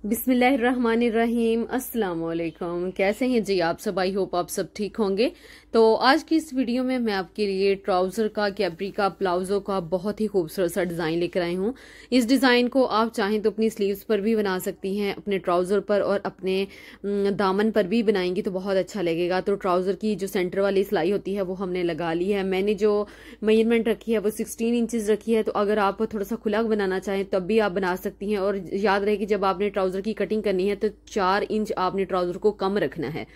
बिस्मिल्लाहिर्रहमानिर्रहीम। अस्सलाम वालेकुम। कैसे हैं जी आप सब? आई होप आप सब ठीक होंगे। तो आज की इस वीडियो में मैं आपके लिए ट्राउजर का, कैप्री का, प्लाजो का बहुत ही खूबसूरत सा डिजाइन लेकर आई हूँ। इस डिजाइन को आप चाहें तो अपनी स्लीव्स पर भी बना सकती हैं, अपने ट्राउजर पर और अपने दामन पर भी बनाएंगी तो बहुत अच्छा लगेगा। तो ट्राउजर की जो सेंटर वाली सिलाई होती है वो हमने लगा ली है। मैंने जो मेजरमेंट रखी है वो 16 इंचेस रखी है। तो अगर आप थोड़ा सा खुला बनाना चाहें तब भी आप बना सकती हैं। और याद रहे कि जब आपने ट्राउजर की कटिंग करनी है तो 4 इंच आपने ट्राउजर को कम रखना है।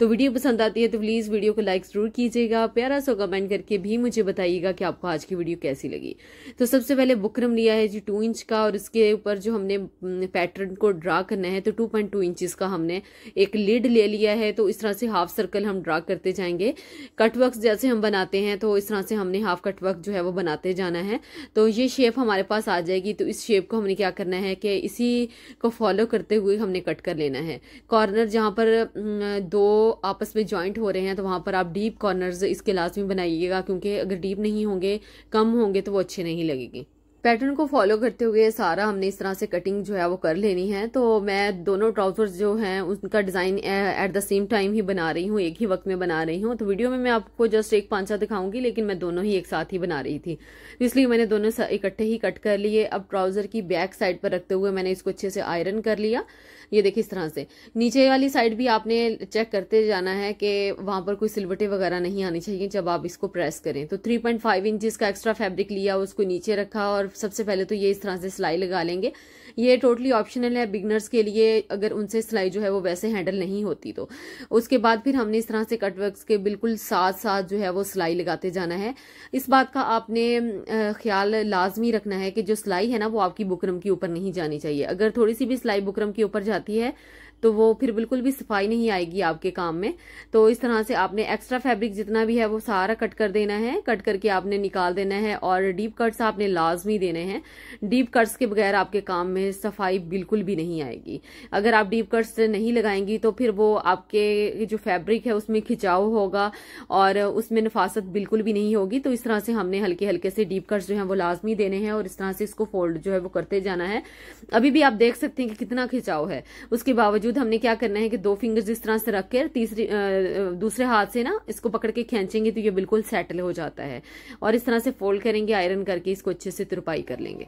तो वीडियो पसंद आती है तो प्लीज वीडियो को लाइक जरूर कीजिएगा, प्यारा सा कमेंट करके भी मुझे बताइएगा कि आपको आज की वीडियो कैसी लगी। तो सबसे पहले बुकरम लिया है जी 2 इंच का, और इसके ऊपर जो हमने पैटर्न को ड्रा करना है तो 2.2 इंचेस का हमने एक लिड ले लिया है। तो इस तरह से हाफ सर्कल हम ड्रा करते जाएंगे। कटवर्क जैसे हम बनाते हैं तो इस तरह से हमने हाफ कटवर्क जो है वो बनाते जाना है। तो ये शेप हमारे पास आ जाएगी। तो इस शेप को हमने क्या करना है कि इसी को फॉलो करते हुए हमने कट कर लेना है। कॉर्नर जहां पर दो आपस में जॉइंट हो रहे हैं तो वहां पर आप डीप कॉर्नर्स इसके लाजमी बनाइएगा, क्योंकि अगर डीप नहीं होंगे, कम होंगे तो वो अच्छे नहीं लगेगी। पैटर्न को फॉलो करते हुए सारा हमने इस तरह से कटिंग जो है वो कर लेनी है। तो मैं दोनों ट्राउजर्स जो हैं उनका design at the same time ही बना रही हूँ, एक ही वक्त में बना रही हूँ। तो वीडियो में मैं आपको जस्ट एक पांचा दिखाऊंगी, लेकिन मैं दोनों ही एक साथ ही बना रही थी, इसलिए मैंने दोनों इकट्ठे ही कट कर लिए। अब ट्राउजर की बैक साइड पर रखते हुए मैंने इसको अच्छे से आयरन कर लिया। ये देखिए इस तरह से। नीचे वाली साइड भी आपने चेक करते जाना है कि वहां पर कोई सिलवटें वगैरह नहीं आनी चाहिए जब आप इसको प्रेस करें। तो 3.5 इंचेस का एक्स्ट्रा फैब्रिक लिया, उसको नीचे रखा और सबसे पहले तो ये इस तरह से सिलाई लगा लेंगे। ये टोटली ऑप्शनल है बिगनर्स के लिए, अगर उनसे सिलाई जो है वो वैसे हैंडल नहीं होती। तो उसके बाद फिर हमने इस तरह से कटवर्क्स के बिल्कुल साथ साथ जो है वो सिलाई लगाते जाना है। इस बात का आपने ख्याल लाजमी रखना है कि जो सिलाई है ना वो आपकी बुकरम के ऊपर नहीं जानी चाहिए। अगर थोड़ी सी भी सिलाई बुकरम के ऊपर जाती है तो वो फिर बिल्कुल भी सफाई नहीं आएगी आपके काम में। तो इस तरह से आपने एक्स्ट्रा फैब्रिक जितना भी है वो सारा कट कर देना है, कट करके आपने निकाल देना है। और डीप कट्स आपने लाजमी देने हैं। डीप कट्स के बगैर आपके काम में सफाई बिल्कुल भी नहीं आएगी। अगर आप डीप कट्स नहीं लगाएंगी तो फिर वो आपके जो फैब्रिक है उसमें खिंचाव होगा और उसमें नफासत बिल्कुल भी नहीं होगी। तो इस तरह से हमने हल्के हल्के से डीप कट्स जो है वो लाजमी देने हैं और इस तरह से इसको फोल्ड जो है वो करते जाना है। अभी भी आप देख सकते हैं कि कितना खिंचाव है। उसके बावजूद हमने क्या करना है कि 2 फिंगर्स इस तरह से रख कर दूसरे हाथ से ना इसको पकड़ के खींचेंगे तो ये बिल्कुल सेटल हो जाता है। और इस तरह से फोल्ड करेंगे, आयरन करके इसको अच्छे से तुरपाई कर लेंगे।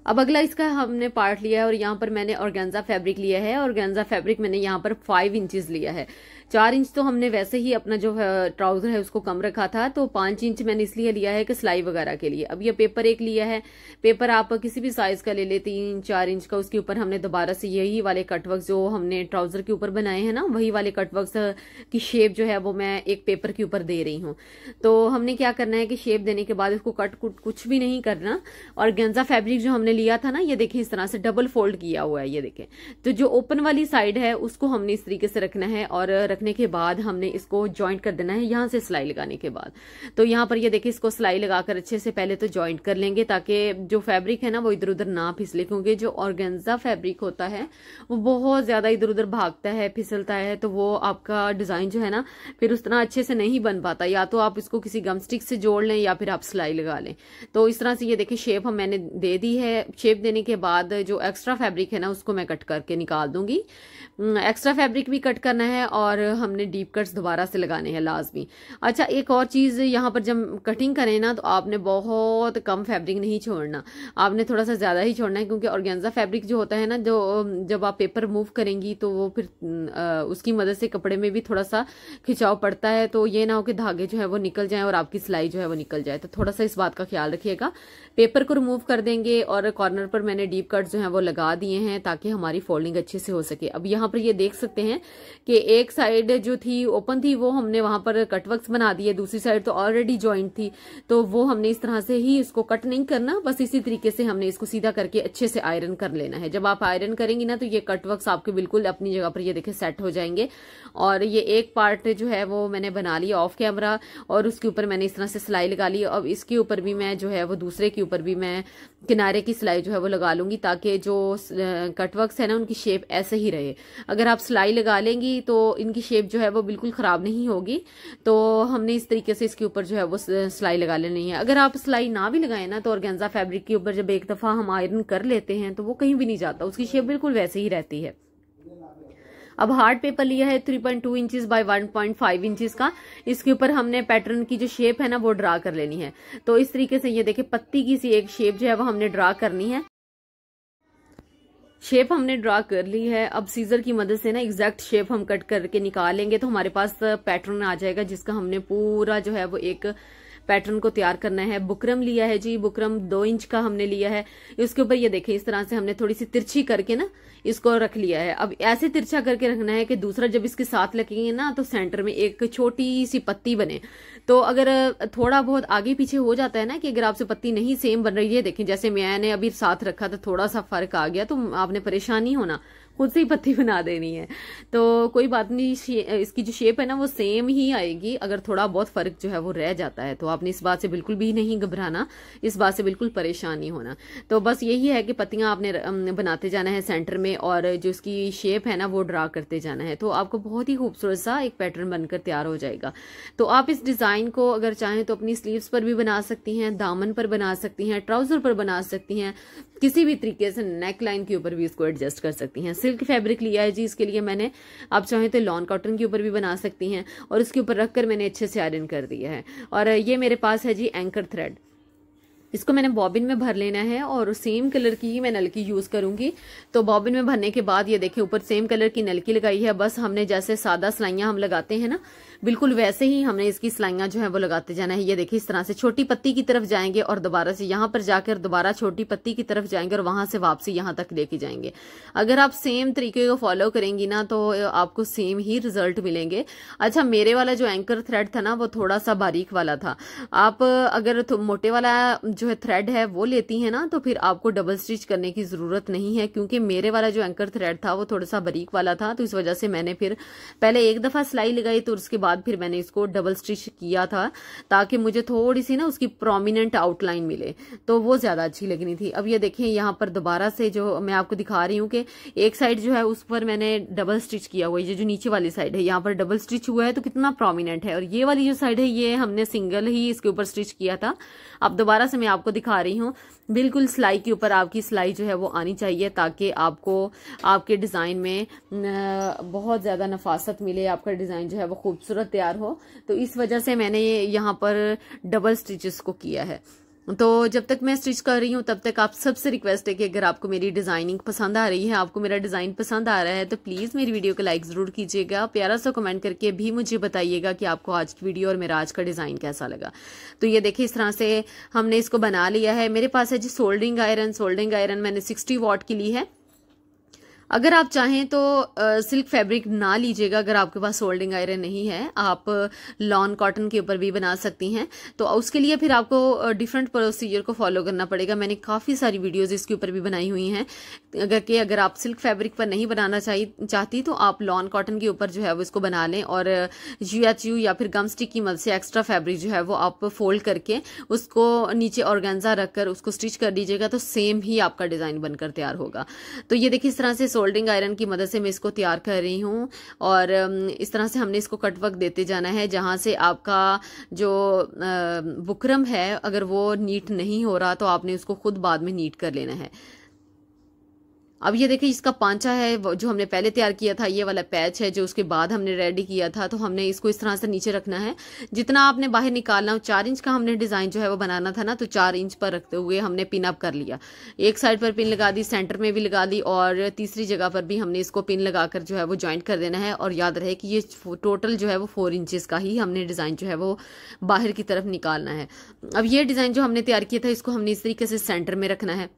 अब अगला इसका हमने पार्ट लिया है और यहाँ पर मैंने ऑर्गेन्जा फैब्रिक लिया है। ऑर्गेन्जा फैब्रिक मैंने यहाँ पर 5 इंचेस लिया है। 4 इंच तो हमने वैसे ही अपना जो ट्राउजर है उसको कम रखा था, तो 5 इंच मैंने इसलिए लिया है कि सिलाई वगैरह के लिए। अब ये पेपर एक लिया है। पेपर आप किसी भी साइज का ले ले, 3-4 इंच का। उसके ऊपर हमने दोबारा से यही वाले कटवर्क जो हमने ट्राउजर के ऊपर बनाए हैं ना, वही वाले कटवर्क की शेप जो है वो मैं एक पेपर के ऊपर दे रही हूँ। तो हमने क्या करना है कि शेप देने के बाद इसको कट कुछ भी नहीं करना। और गेंजा फैब्रिक जो हमने लिया था ना, ये देखिए इस तरह से डबल फोल्ड किया हुआ है। ये देखें, तो जो ओपन वाली साइड है उसको हमने इस तरीके से रखना है और रखने के बाद हमने इसको जॉइंट कर देना है यहां से सिलाई लगाने के बाद। तो यहां पर ये देखिए इसको सिलाई लगाकर अच्छे से पहले तो जॉइंट कर लेंगे ताकि जो फैब्रिक है ना वो इधर उधर ना फिसले, क्योंकि जो ऑर्गेन्जा फैब्रिक होता है वो बहुत ज्यादा इधर उधर भागता है, फिसलता है। तो वो आपका डिजाइन जो है ना फिर उस तरह अच्छे से नहीं बन पाता। या तो आप इसको किसी गम स्टिक से जोड़ लें या फिर आप सिलाई लगा लें। तो इस तरह से ये देखिए शेप मैंने दे दी है। शेप देने के बाद जो एक्स्ट्रा फैब्रिक है ना उसको मैं कट करके निकाल दूंगी। एक्स्ट्रा फैब्रिक भी कट करना है और हमने डीप कट्स दोबारा से लगाने हैं लाजमी। अच्छा, एक और चीज यहाँ पर जब कटिंग करें ना तो आपने बहुत कम फैब्रिक नहीं छोड़ना, आपने थोड़ा सा ज्यादा ही छोड़ना है, क्योंकि ऑर्गेन्जा फैब्रिक जो होता है ना, जो जब आप पेपर मूव करेंगी तो वो फिर उसकी मदद से कपड़े में भी थोड़ा सा खिंचाव पड़ता है। तो ये ना हो कि धागे जो है वो निकल जाए और आपकी सिलाई जो है वो निकल जाए। तो थोड़ा सा इस बात का ख्याल रखिएगा। पेपर को रिमूव कर देंगे और कॉर्नर पर मैंने डीप कट जो है वो लगा दिए हैं ताकि हमारी फोल्डिंग अच्छे से हो सके। अब यहाँ पर ये देख सकते हैं कि एक साइड जो थी ओपन थी वो हमने वहां पर कटवर्क्स बना दिए, दूसरी साइड तो ऑलरेडी जॉइंट थी। तो वो हमने इस तरह से ही इसको कट नहीं करना, बस इसी तरीके से हमने इसको सीधा करके अच्छे से आयरन कर लेना है। जब आप आयरन करेंगी ना तो ये कटवर्क्स आपके बिल्कुल अपनी जगह पर ये देखिए सेट हो जाएंगे। और ये एक पार्ट जो है वो मैंने बना लिया ऑफ कैमरा और उसके ऊपर मैंने इस तरह से सिलाई लगा ली। अब इसके ऊपर भी मैं जो है वो दूसरे के ऊपर भी मैं किनारे की सिलाई जो है वो लगा लूंगी, ताकि जो कटवर्क्स है ना उनकी शेप ऐसे ही रहे। अगर आप सिलाई लगा लेंगी तो इनकी शेप जो है वो बिल्कुल खराब नहीं होगी। तो हमने इस तरीके से इसके ऊपर जो है वो सिलाई लगा लेनी है। अगर आप सिलाई ना भी लगाए ना तो ऑर्गेन्जा फैब्रिक के ऊपर जब एक दफा हम आयरन कर लेते हैं तो वो कहीं भी नहीं जाता, उसकी शेप बिल्कुल वैसे ही रहती है। अब हार्ड पेपर लिया है 3.2 इंचेस बाय 1.5 इंचेस का। इसके ऊपर हमने पैटर्न की जो शेप है ना वो ड्रा कर लेनी है। तो इस तरीके से ये देखिए पत्ती की सी एक शेप जो है वो हमने ड्रा करनी है। शेप हमने ड्रा कर ली है। अब सीजर की मदद से ना एग्जैक्ट शेप हम कट करके निकालेंगे तो हमारे पास पैटर्न आ जाएगा, जिसका हमने पूरा जो है वो एक पैटर्न को तैयार करना है। बुकरम लिया है जी, बुकरम 2 इंच का हमने लिया है। इसके ऊपर ये देखिए इस तरह से हमने थोड़ी सी तिरछी करके ना इसको रख लिया है। अब ऐसे तिरछा करके रखना है कि दूसरा जब इसके साथ लगेंगे ना तो सेंटर में एक छोटी सी पत्ती बने। तो अगर थोड़ा बहुत आगे पीछे हो जाता है ना कि अगर आपसे पत्ती नहीं सेम बन रही है, देखें जैसे मैंने अभी साथ रखा तो थोड़ा सा फर्क आ गया, तो आपने परेशान नहीं होना, खुद से ही पत्ती बना देनी है। तो कोई बात नहीं, इसकी जो शेप है ना वो सेम ही आएगी। अगर थोड़ा बहुत फर्क जो है वो रह जाता है तो आपने इस बात से बिल्कुल भी नहीं घबराना, इस बात से बिल्कुल परेशान नहीं होना। तो बस यही है कि पत्तियां आपने बनाते जाना है सेंटर में, और जो इसकी शेप है ना वो ड्रा करते जाना है। तो आपको बहुत ही खूबसूरत सा एक पैटर्न बनकर तैयार हो जाएगा। तो आप इस डिजाइन को अगर चाहें तो अपनी स्लीव्स पर भी बना सकती हैं, दामन पर बना सकती हैं, ट्राउजर पर बना सकती हैं, किसी भी तरीके से नेक लाइन के ऊपर भी इसको एडजस्ट कर सकती हैं। सिल्क फैब्रिक लिया है जी इसके लिए मैंने, आप चाहें तो लॉन कॉटन के ऊपर भी बना सकती हैं। और इसके ऊपर रखकर मैंने अच्छे से आयरन कर दिया है। और ये मेरे पास है जी एंकर थ्रेड, इसको मैंने बॉबिन में भर लेना है और सेम कलर की ही मैं नलकी यूज करूंगी। तो बॉबिन में भरने के बाद ये देखिए ऊपर सेम कलर की नलकी लगाई है। बस हमने जैसे सादा सिलाइयां हम लगाते हैं ना, बिल्कुल वैसे ही हमने इसकी सिलाइयां जो है वो लगाते जाना है। ये देखिए इस तरह से छोटी पत्ती की तरफ जाएंगे और दोबारा से यहाँ पर जाकर दोबारा छोटी पत्ती की तरफ जाएंगे और वहां से वापसी यहाँ तक लेके जाएंगे। अगर आप सेम तरीके को फॉलो करेंगी ना तो आपको सेम ही रिजल्ट मिलेंगे। अच्छा, मेरे वाला जो एंकर थ्रेड था ना वो थोड़ा सा बारीक वाला था। आप अगर मोटे वाला जो है थ्रेड है वो लेती है ना तो फिर आपको डबल स्टिच करने की जरूरत नहीं है, क्योंकि मेरे वाला जो एंकर थ्रेड था वो थोड़ा सा बारीक वाला था। तो इस वजह से मैंने फिर पहले एक दफा सिलाई लगाई तो उसके बाद फिर मैंने इसको डबल स्टिच किया था, ताकि मुझे थोड़ी सी ना उसकी प्रोमिनेंट आउटलाइन मिले, तो वो ज्यादा अच्छी लगनी थी। अब ये देखिए यहाँ पर दोबारा से जो मैं आपको दिखा रही हूँ कि एक साइड जो है उस पर मैंने डबल स्टिच किया हुआ है। ये जो नीचे वाली साइड है यहाँ पर डबल स्टिच हुआ है तो कितना प्रोमिनेंट है, और ये वाली जो साइड है ये हमने सिंगल ही इसके ऊपर स्टिच किया था। अब दोबारा से मैं आपको दिखा रही हूँ, बिल्कुल सिलाई के ऊपर आपकी सिलाई जो है वो आनी चाहिए, ताकि आपको आपके डिजाइन में बहुत ज्यादा नफासत मिले, आपका डिजाइन जो है वो खूबसूरत तैयार हो। तो इस वजह से मैंने यहाँ पर डबल स्टिचेस को किया है। तो जब तक मैं स्टिच कर रही हूँ तब तक आप सबसे रिक्वेस्ट है कि अगर आपको मेरी डिजाइनिंग पसंद आ रही है, आपको मेरा डिजाइन पसंद आ रहा है, तो प्लीज मेरी वीडियो को लाइक जरूर कीजिएगा। प्यारा सा कमेंट करके भी मुझे बताइएगा कि आपको आज की वीडियो और मेरा आज का डिजाइन कैसा लगा। तो ये देखिए इस तरह से हमने इसको बना लिया है। मेरे पास है जी सोल्डरिंग आयरन। सोल्डरिंग आयरन मैंने 60 वॉट की ली है। अगर आप चाहें तो सिल्क फैब्रिक ना लीजिएगा, अगर आपके पास सोल्डिंग आयरन नहीं है, आप लॉन कॉटन के ऊपर भी बना सकती हैं। तो उसके लिए फिर आपको डिफरेंट प्रोसीजर को फॉलो करना पड़ेगा। मैंने काफ़ी सारी वीडियोस इसके ऊपर भी बनाई हुई हैं। अगर आप सिल्क फैब्रिक पर नहीं बनाना चाहती तो आप लॉन कॉटन के ऊपर जो है वो इसको बना लें, और UHU या फिर गम स्टिक की मदद से एक्स्ट्रा फैब्रिक जो है वो आप फोल्ड करके उसको नीचे ऑर्गेन्जा रखकर उसको स्टिच कर दीजिएगा, तो सेम ही आपका डिजाइन बनकर तैयार होगा। तो ये देखिए इस तरह से सोल्डरिंग आयरन की मदद से मैं इसको तैयार कर रही हूँ, और इस तरह से हमने इसको कटवर्क देते जाना है। जहां से आपका जो बुकरम है अगर वो नीट नहीं हो रहा तो आपने उसको खुद बाद में नीट कर लेना है। अब ये देखिए इसका पांचा है जो हमने पहले तैयार किया था, ये वाला पैच है जो उसके बाद हमने रेडी किया था। तो हमने इसको इस तरह से नीचे रखना है। जितना आपने बाहर निकालना हो, 4 इंच का हमने डिजाइन जो है वो बनाना था ना, तो 4 इंच पर रखते हुए हमने पिन अप कर लिया। एक साइड पर पिन लगा दी, सेंटर में भी लगा दी, और तीसरी जगह पर भी हमने इसको पिन लगाकर जो है वो ज्वाइंट कर देना है। और याद रहे कि ये टोटल जो है वो 4 इंचेस का ही हमने डिजाइन जो है वो बाहर की तरफ निकालना है। अब ये डिजाइन जो हमने तैयार किया था इसको हमने इस तरीके से सेंटर में रखना है।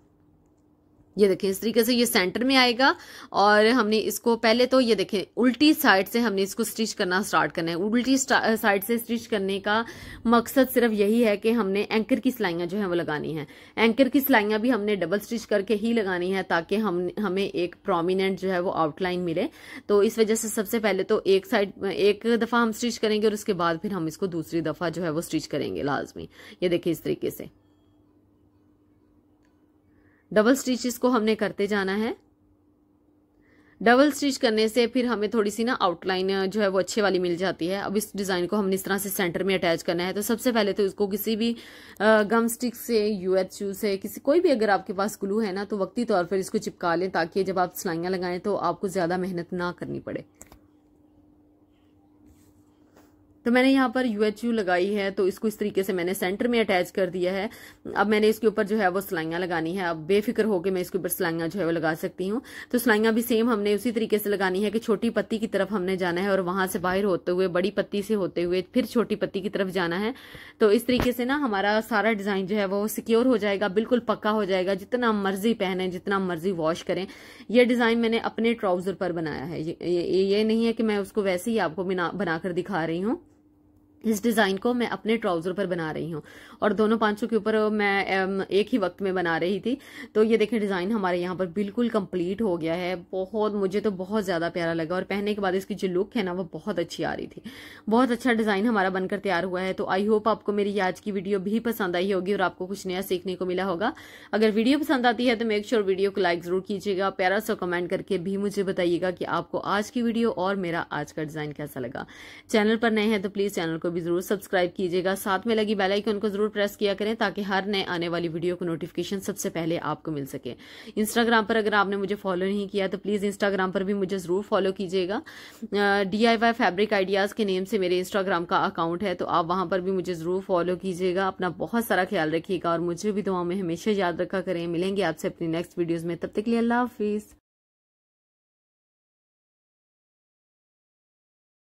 ये देखिए इस तरीके से ये सेंटर में आएगा, और हमने इसको पहले तो ये देखें उल्टी साइड से हमने इसको स्टिच करना स्टार्ट करना है। उल्टी साइड से स्टिच करने का मकसद सिर्फ यही है कि हमने एंकर की सिलाइयां जो है वो लगानी है। एंकर की सिलाइयां भी हमने डबल स्टिच करके ही लगानी है, ताकि हमें एक प्रोमिनेंट जो है वो आउटलाइन मिले। तो इस वजह से सबसे पहले तो एक दफा हम स्टिच करेंगे और उसके बाद फिर हम इसको दूसरी दफा जो है वो स्टिच करेंगे लाजमी। ये देखिए इस तरीके से। डबल स्टिच इसको हमने करते जाना है। डबल स्टिच करने से फिर हमें थोड़ी सी ना आउटलाइन जो है वो अच्छी वाली मिल जाती है। अब इस डिजाइन को हमने इस तरह से सेंटर में अटैच करना है। तो सबसे पहले तो इसको किसी भी गम स्टिक से, UHU से, किसी कोई भी अगर आपके पास ग्लू है ना तो वक्ती तौर पर इसको चिपका लें, ताकि जब आप सिलाइयां लगाएं तो आपको ज्यादा मेहनत ना करनी पड़े। तो मैंने यहाँ पर UHU लगाई है, तो इसको इस तरीके से मैंने सेंटर में अटैच कर दिया है। अब मैंने इसके ऊपर जो है वो सिलाइयां लगानी है। अब बेफिक्र होकर मैं इसके ऊपर सिलाइयां जो है वो लगा सकती हूँ। तो सिलाइयां भी सेम हमने उसी तरीके से लगानी है कि छोटी पत्ती की तरफ हमने जाना है और वहां से बाहर होते हुए बड़ी पत्ती से होते हुए फिर छोटी पत्ती की तरफ जाना है। तो इस तरीके से ना हमारा सारा डिजाइन जो है वो सिक्योर हो जाएगा, बिल्कुल पक्का हो जाएगा। जितना मर्जी पहने, जितना मर्जी वॉश करें। ये डिजाइन मैंने अपने ट्राउजर पर बनाया है। ये नहीं है कि मैं उसको वैसे ही आपको बनाकर दिखा रही हूँ। इस डिजाइन को मैं अपने ट्राउजर पर बना रही हूँ और दोनों पांचों के ऊपर मैं एक ही वक्त में बना रही थी। तो ये देखें डिजाइन हमारे यहाँ पर बिल्कुल कंप्लीट हो गया है। बहुत, मुझे तो बहुत ज्यादा प्यारा लगा और पहनने के बाद इसकी जो लुक है ना वो बहुत अच्छी आ रही थी। बहुत अच्छा डिजाइन हमारा बनकर तैयार हुआ है। तो आई होप आपको मेरी आज की वीडियो भी पसंद आई होगी और आपको कुछ नया सीखने को मिला होगा। अगर वीडियो पसंद आती है तो मेक श्योर वीडियो को लाइक जरूर कीजिएगा। प्यारा सा कमेंट करके भी मुझे बताइएगा कि आपको आज की वीडियो और मेरा आज का डिजाइन कैसा लगा। चैनल पर नए हैं तो प्लीज चैनल को भी जरूर सब्सक्राइब कीजिएगा। साथ में लगी बेल आइकन को जरूर प्रेस किया करें ताकि हर नए आने वाली वीडियो को नोटिफिकेशन सबसे पहले आपको मिल सके। इंस्टाग्राम पर अगर आपने मुझे फॉलो नहीं किया तो प्लीज इंस्टाग्राम पर भी मुझे जरूर फॉलो कीजिएगा। DIY फैब्रिक आइडियाज के नेम से मेरे इंस्टाग्राम का अकाउंट है, तो आप वहां पर भी मुझे जरूर फॉलो कीजिएगा। अपना बहुत सारा ख्याल रखिएगा और मुझे भी दुआओं में हमेशा याद रखा करें। मिलेंगे आपसे अपनी नेक्स्ट वीडियोज में, तब तक के लिए अल्लाह हाफिज।